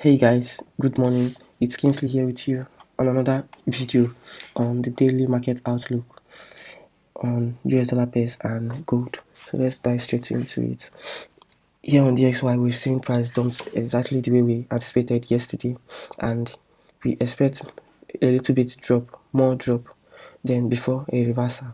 Hey guys, good morning. It's Kingsley here with you on another video on the daily market outlook on US dollar pairs and gold. So let's dive straight into it. Here on DXY, we've seen price dumps exactly the way we anticipated yesterday, and we expect a little bit drop, more drop than before a reversal,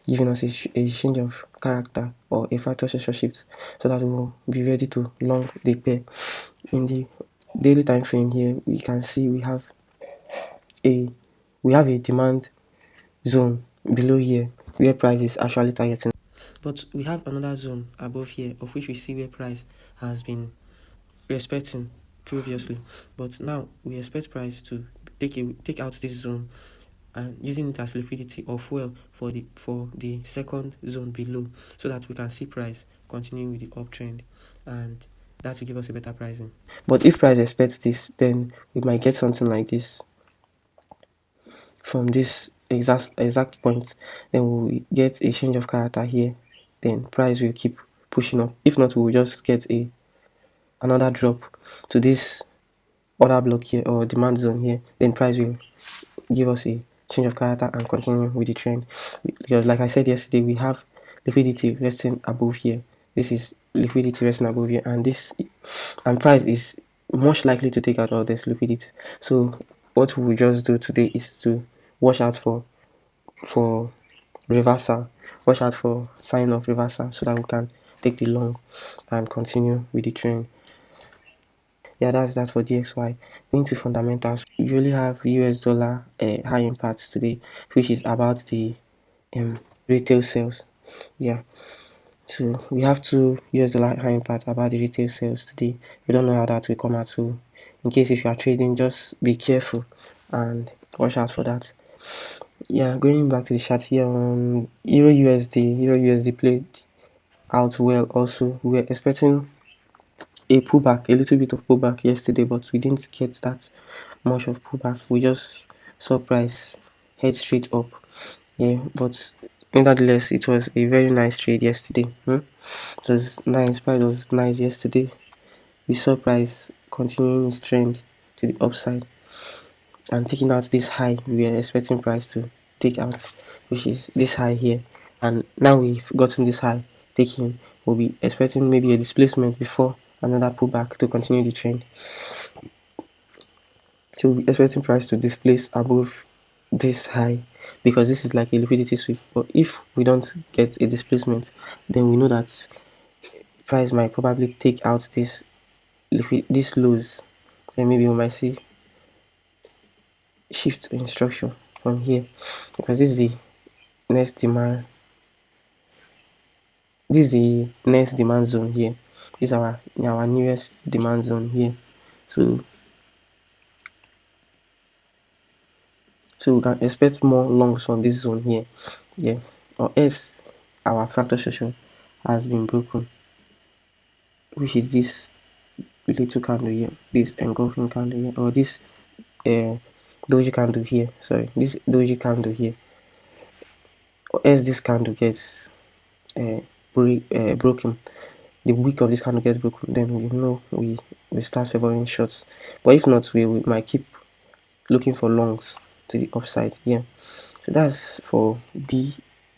giving us a change of character or a factor pressure shift so that we will be ready to long the pair. In the daily time frame here, we can see a we have a demand zone below here where price is actually targeting, but we have another zone above here of which we see where price has been respecting previously, but now we expect price to take out this zone and using it as liquidity or fuel for the second zone below, so that we can see price continuing with the uptrend, and that will give us a better pricing. But if price expects this, then we might get something like this from this exact point. Then we get a change of character here, then price will keep pushing up. If not, we will just get another drop to this other block here or demand zone here, then price will give us a change of character and continue with the trend. Because like I said yesterday, we have liquidity resting above here. This is liquidity resting above here, and price is much likely to take out all this liquidity. So what we will just do today is to watch out for reversal, watch out for sign of reversal so that we can take the long and continue with the trend. Yeah, that's for DXY. Going to fundamentals, we usually have US dollar high impact today, which is about the retail sales. Yeah, so we have two US dollar high impact about the retail sales today. We don't know how that will come out, so in case if you are trading, just be careful and watch out for that. Yeah, going back to the chart here on Euro USD played out well also. We were expecting a pullback, a little bit of pullback yesterday, but we didn't get that much of pullback. We just saw price head straight up. Yeah, but nonetheless, it was a very nice trade yesterday. It was nice. Price was nice yesterday. We saw price continuing its trend to the upside and taking out this high we were expecting price to take out, which is this high here. And now we've gotten this high taken, we'll be expecting maybe a displacement before another pullback to continue the trend. So we'll be expecting price to displace above this high because this is like a liquidity sweep. But if we don't get a displacement, then we know that price might probably take out this lows, and maybe we might see shift instruction from here, because this is the next demand zone here. This is our nearest demand zone here. So we can expect more longs from this zone here. Yeah, or else our fractal session has been broken, which is this little candle here, this engulfing candle here, or this doji candle here. Sorry, this doji candle here, or else this candle gets broken. The wick of this candle gets broken, then we know we start favoring shorts. But if not, we might keep looking for longs to the upside. Yeah, so that's for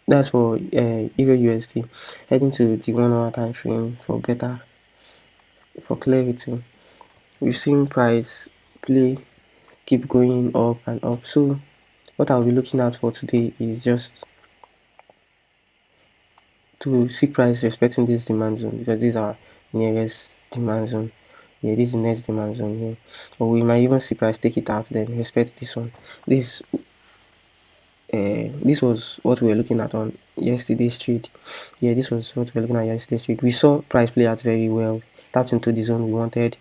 Euro USD. Heading to the 1 hour time frame for clarity. We've seen price keep going up and up. So what I'll be looking at for today is just to see price respecting this demand zone, because this is our nearest demand zone. Yeah, this is the next demand zone here. Or we might even see price take it out, then respect this one. This was what we were looking at on yesterday's trade. Yeah, this was what we were looking at yesterday's trade. We saw price play out very well, tapped into the zone we wanted,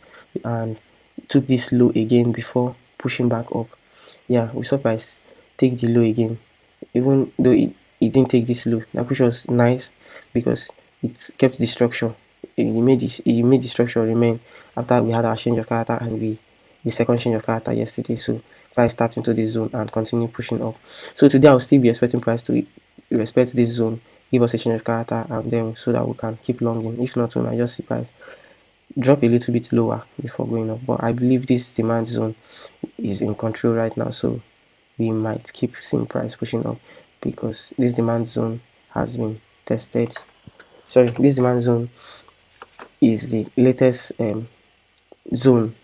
and took this low again before pushing back up. Yeah, we saw price take the low again, even though it didn't take this low, which was nice because it kept the structure. It made the structure remain after we had our change of character and the second change of character yesterday. So price tapped into this zone and continue pushing up. So today I'll still be expecting price to respect this zone, give us a change of character, and then so that we can keep longing. If not, we might just see price drop a little bit lower before going up, but I believe this demand zone is in control right now, so we might keep seeing price pushing up because this demand zone has been tested. Sorry, this demand zone is the latest zone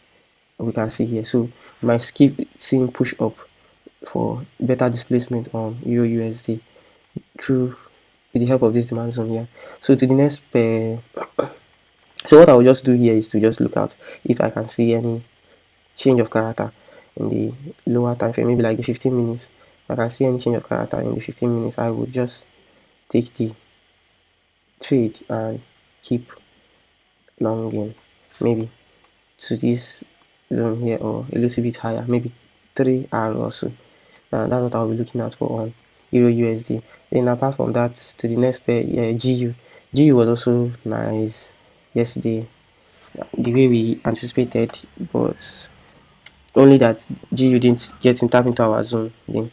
we can see here, so we might keep seeing push up for better displacement on Euro USD through with the help of this demand zone here. So to the next pair, so what I will just do here is to just look at if I can see any change of character in the lower time frame, maybe like the 15 minutes. If I can see any change of character in the 15 minutes, I would just take the trade and keep long in, maybe to this zone here or a little bit higher, maybe 3R or so. That's what I'll be looking at for on Euro USD. Then apart from that, to the next pair, yeah, GU. GU was also nice yesterday, the way we anticipated, but only that GU didn't get in tap into our zone. Then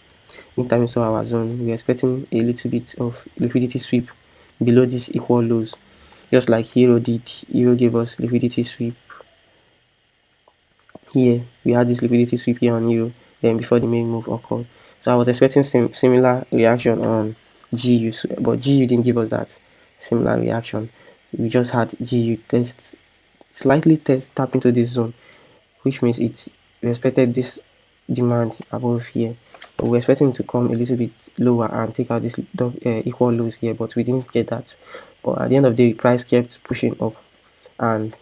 in tap into our zone, we were expecting a little bit of liquidity sweep below these equal lows, just like Euro did. Euro gave us liquidity sweep here. We had this liquidity sweep here on Euro, then before the main move occurred. So I was expecting similar reaction on GU, but GU didn't give us that similar reaction. We just had GU slightly tap into this zone, which means it respected this demand above here. But we're expecting to come a little bit lower and take out this equal lows here, but we didn't get that. But at the end of the day, price kept pushing up, and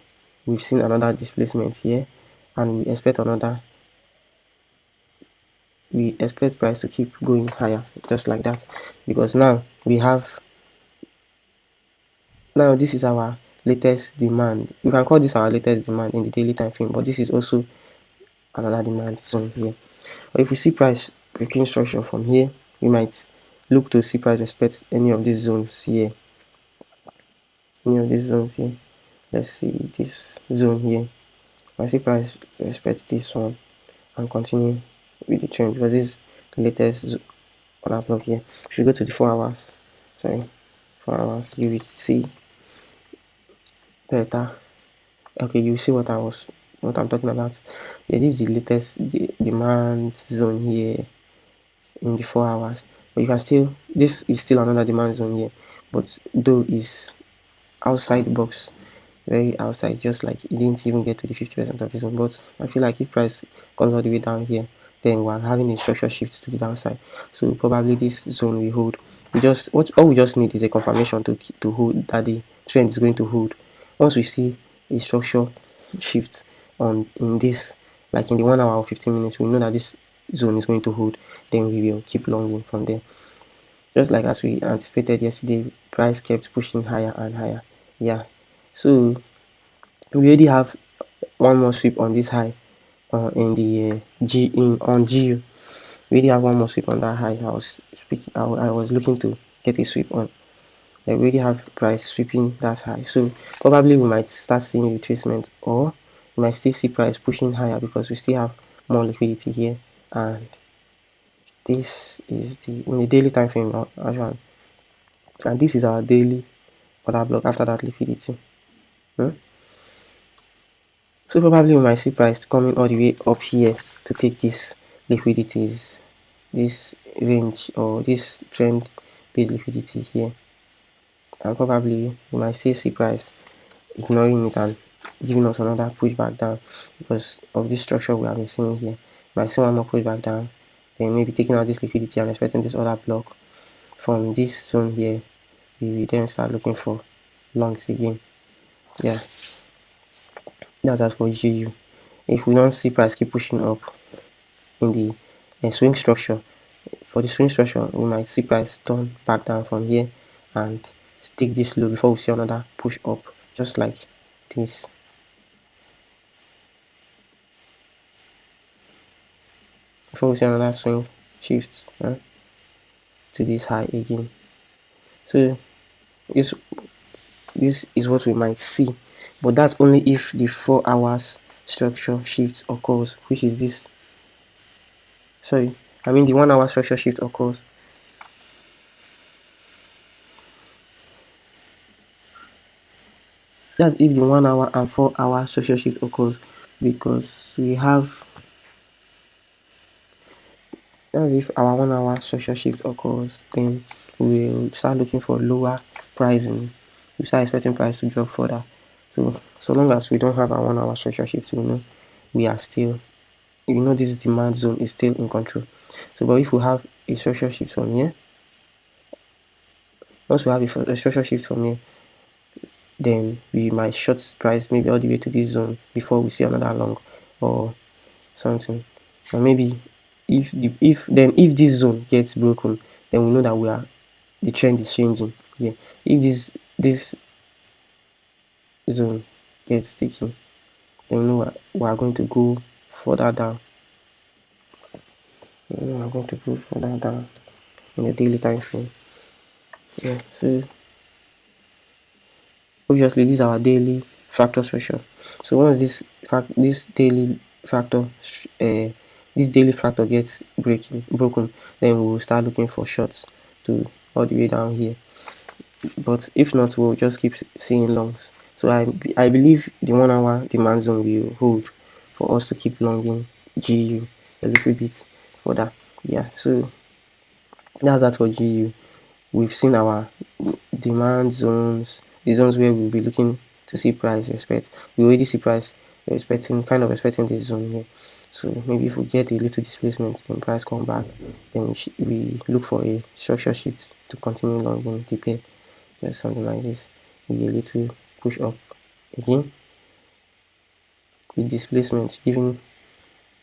we've seen another displacement here, and we expect price to keep going higher just like that, because now this is our latest demand. We can call this our latest demand in the daily time frame, but this is also another demand zone here. But if we see price breaking structure from here, we might look to see price respect any of these zones here. Let's see this zone here. I see price respect this one and continue with the trend, because this is the latest on our block here. If you go to the 4 hours, you will see better. Okay, you see what I'm talking about. Yeah, this is the latest demand zone here in the 4 hours. But you can still, this is still another demand zone here, but though is outside the box, very outside, just like it didn't even get to the 50% of the zone. But I feel like if price comes all the way down here, then we're having a structural shift to the downside. So probably this zone will hold. All we just need is a confirmation to hold that the trend is going to hold. Once we see a structural shift in this, like in the 1 hour or 15 minutes, we know that this zone is going to hold. Then we will keep longing from there. Just like as we anticipated yesterday, price kept pushing higher and higher. Yeah. So we already have one more sweep on this high in the on GU. We already have one more sweep on that high. I was looking to get a sweep on. We already have price sweeping that high, so probably we might start seeing retracement, or we might still see price pushing higher because we still have more liquidity here. And this is in the daily time frame actually, and this is our daily order block after that liquidity. So probably we might see price coming all the way up here to take this liquidities, this range or this trend based liquidity here, and probably we might still see price ignoring it and giving us another pushback down because of this structure we have been seeing here. We might see one more pushback down, then maybe taking out this liquidity and expecting this other block from this zone here. We will then start looking for longs again. Yeah, that's as for GU. If we don't see price keep pushing up in the swing structure, for the swing structure, we might see price turn back down from here and take this low before we see another push up, just like this. Before we see another swing shift to this high again. So this is what we might see, but that's only if the 4 hours structure shift occurs, which is this. Sorry, I mean the 1 hour structure shift occurs. That's if the 1 hour and 4 hour social shift occurs, because we have, that's if our 1 hour social shift occurs, then we'll start looking for lower pricing. We start expecting price to drop further. So long as we don't have our 1 hour social shift, we are still, this demand zone is still in control. So but if we have a social shift from here, once we have a social shift from here, then we might short price maybe all the way to this zone before we see another long or something. Or maybe if this zone gets broken, then we know that the trend is changing. Yeah. If this zone gets taken, then we know we are going to go further down. We are going to go further down in the daily time frame. Yeah. So obviously this is our daily fractal structure. So once this daily fractal gets broken, then we will start looking for shorts to all the way down here. But if not, we'll just keep seeing longs. So I believe the 1 hour demand zone will hold for us to keep longing GU a little bit further. Yeah, so that's that for GU. We've seen our demand zones, the zones where we'll be looking to see price respect. We already see price kind of expecting this zone here. So maybe if we get a little displacement, then price come back, then we look for a structure shift to continue longing the pair. Just something like this. With a little push up again with displacement given,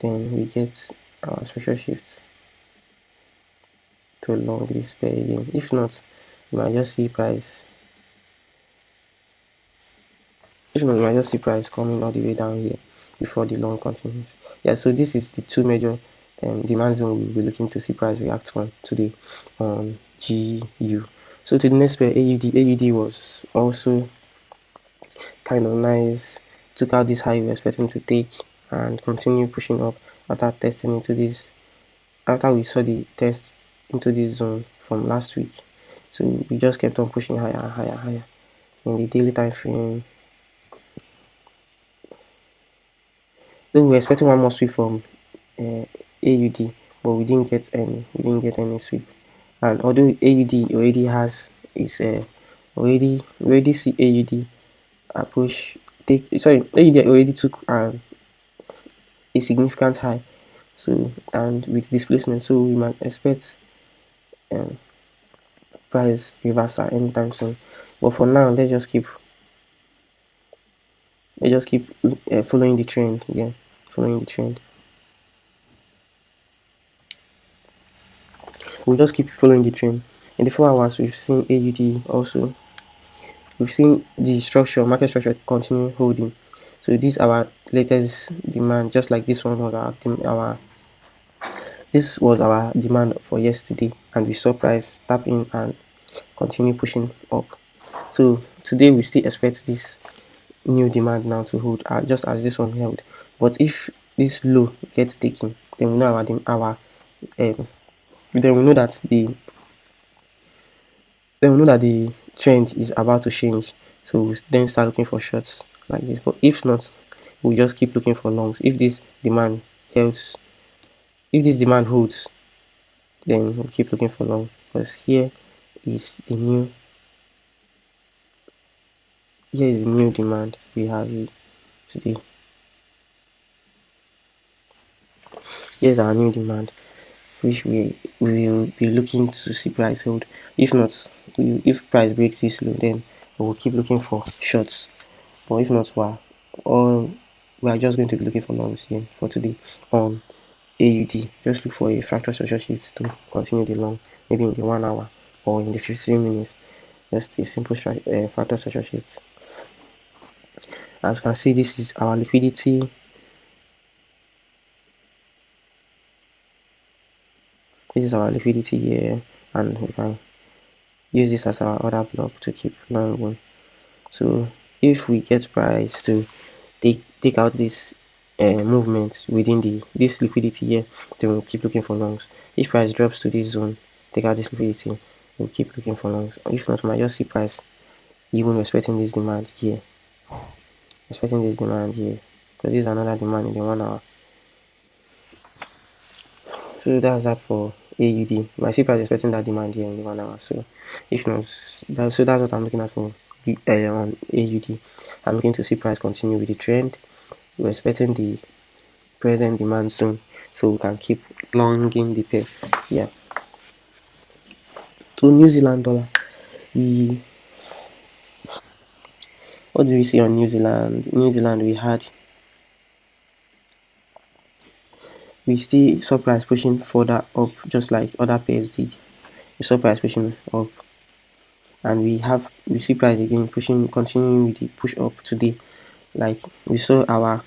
then we get our structure shift to long this pair again. If not, you might just see price coming all the way down here before the long continues. Yeah, so this is the two major demand zone we'll be looking to see price react on today on GU. So to the next pair, AUD was also kind of nice. Took out this high we were expecting to take and continue pushing up after testing into this, after we saw the test into this zone from last week. So we just kept on pushing higher and higher and higher in the daily time frame. Though we were expecting one more sweep from AUD, but we didn't get any sweep. And although AUD already has its already see AUD approach AUD already took a significant high, so and with displacement, so we might expect price reversal anytime soon. But for now, let's just keep following the trend. Yeah, following the trend. We'll just keep following the trend. In the 4 hours, we've seen AUD also. We've seen the market structure continue holding. So this is our latest demand, just like this one was this was our demand for yesterday, and we saw price tap in and continue pushing up. So today we still expect this new demand now to hold, just as this one held. But if this low gets taken, then we know then we know that the trend is about to change. So we then start looking for shorts like this. But if not, we just keep looking for longs. If this demand holds, then we'll keep looking for long, because here is the new demand we have today. Here's our new demand, which we will be looking to see price hold. If not, if price breaks this low, then we will keep looking for shorts. But if not, we are just going to be looking for longs here for today on AUD. Just look for a fractal structure shift to continue the long, maybe in the 1 hour or in the 15 minutes. Just a simple fractal structure shift. As you can see, this is our liquidity. This is our liquidity here, and we can use this as our order block to keep long one. So if we get price to take out this movement within this liquidity here, then we'll keep looking for longs. If price drops to this zone, take out this liquidity, we'll keep looking for longs. If not, we might just see price even respecting this demand here expecting this demand here, because this is another demand in the 1 hour. So that's that for AUD. My C price is expecting that demand here in the 1 hour. So if not, that's what I'm looking at for the on AUD. I'm looking to see price continue with the trend. We're expecting the present demand soon, so we can keep longing the pair. Yeah. So New Zealand dollar, we what do we see on New Zealand? New Zealand, we still saw price pushing further up, just like other pairs did. We saw price pushing up, and we see price again pushing, continuing with the push up today. Like we saw our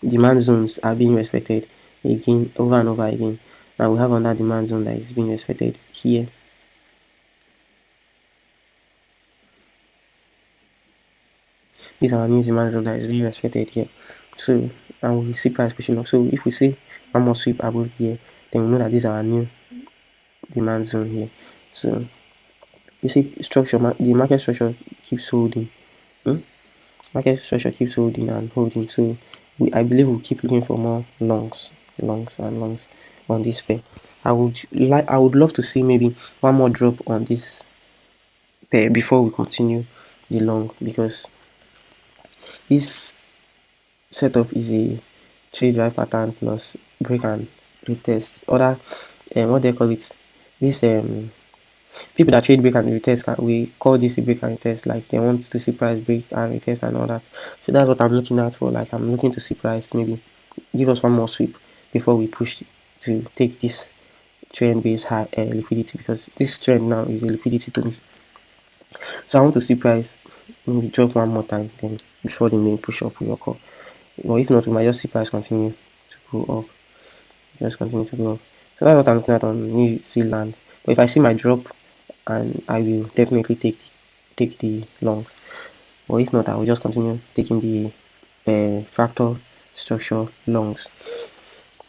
demand zones are being respected again over and over again. Now we have another demand zone that is being respected here. This is our new demand zone that is being respected here. So and we see price pushing up. So if we see one more sweep above here, then we know that this is our new demand zone here. So you see the market structure keeps holding. Market structure keeps holding and holding. So I believe we'll keep looking for more longs on this pair. I would love to see maybe one more drop on this pair before we continue the long, because this setup is a trade drive pattern plus break and retest. Other what they call it, this people that trade break and retest, we call this a break and retest. Like they want to see price break and retest and all that. So that's what I'm looking out for. Like I'm looking to see price maybe give us one more sweep before we push to take this trend based high liquidity, because this trend now is a liquidity to me. So I want to see price maybe drop one more time then before the main push up will occur. Or if not, we might just see price continue to go up. Just continue to go up. So that's what I'm looking at on New Zealand. But if I see my drop, and I will definitely take the longs. Or if not, I will just continue taking the fractal structure longs.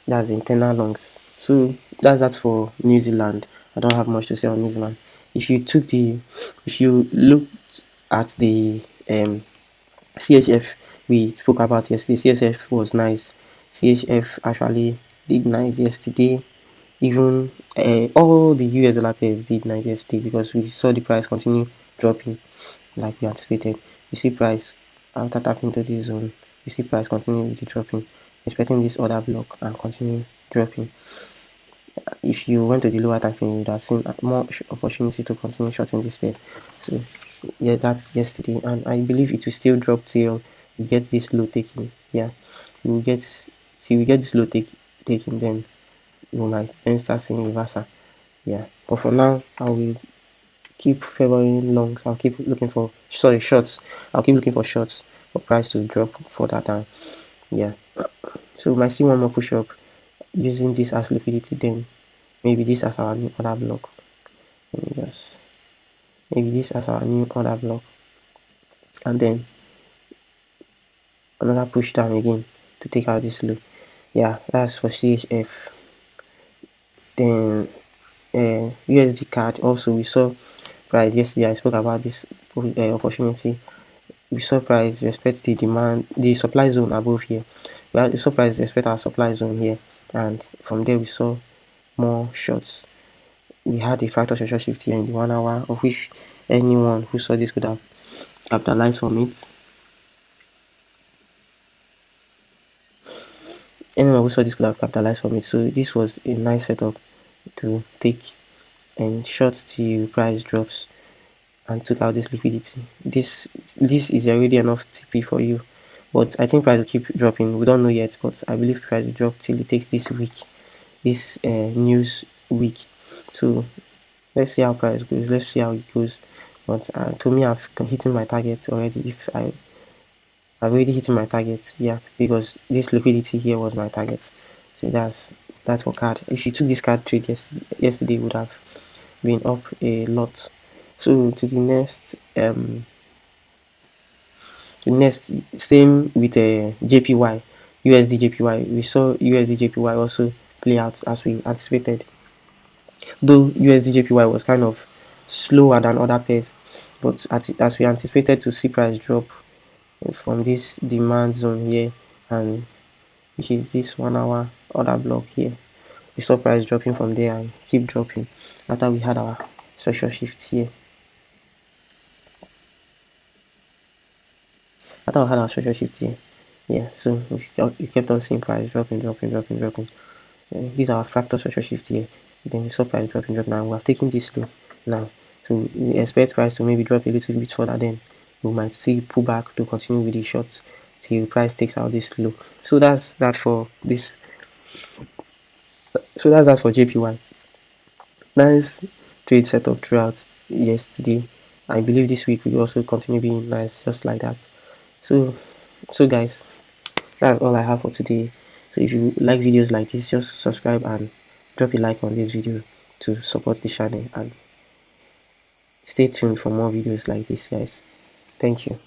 That's the internal longs. So that's that for New Zealand. I don't have much to say on New Zealand. If you looked at the CHF we spoke about yesterday, CHF was nice. CHF actually did nice yesterday. Even all the US dollar pairs did nice yesterday, because we saw the price continue dropping like we anticipated. We see price after tapping into this zone, we see price continue with the dropping, expecting this other block and continue dropping. If you went to the lower time frame, you would have seen more opportunity to continue shorting this pair. So yeah, that's yesterday, and I believe it will still drop till we get this low taking. Yeah, we will get till we get this low taking, then we might then start seeing reversal. Yeah, but for now, I will keep favoring longs. I'll keep looking for shorts. I'll keep looking for shorts for price to drop further down. Yeah, so we might see one more push up using this as liquidity, then maybe this as our new order block. Maybe this as our new order block, and then another push down again to take out this low. Yeah, that's for CHF. Then USD card also, we saw price yesterday. I spoke about this opportunity. We saw price respect the demand, the supply zone above here. We saw price respect our supply zone here, and from there we saw more shorts. We had a fractal structure shift here in the 1 hour, of which anyone who saw this could have capitalized from it. Anyone who saw this could have capitalized from it. So this was a nice setup to take and short till price drops and took out this liquidity. This is already enough TP for you, but I think price will keep dropping. We don't know yet, but I believe price will drop till it takes this week, this news week. So let's see how price goes. Let's see how it goes. But to me, I've hitting my target already. I've already hit my target, yeah, because this liquidity here was my target. So that's for card. If you took this card trade yesterday, would have been up a lot. So to the next same with JPY, USD JPY. We saw USD JPY also play out as we anticipated. Though USD JPY was kind of slower than other pairs, but as we anticipated to see price drop from this demand zone here, and which is this 1 hour order block here. We saw price dropping from there and keep dropping after we had our structure shift here. After we had our structure shift here, yeah, so we kept on seeing price dropping. These are our fractal structure shift here. Then we saw price dropping. Now we have taken this low now. So we expect price to maybe drop a little bit further, then we might see pullback to continue with the shorts till price takes out this low. So that's that for this. So that's that for JPY. Nice trade setup throughout yesterday. I believe this week will also continue being nice, just like that. So guys, that's all I have for today. So if you like videos like this, just subscribe and drop a like on this video to support the channel, and stay tuned for more videos like this, guys. Thank you.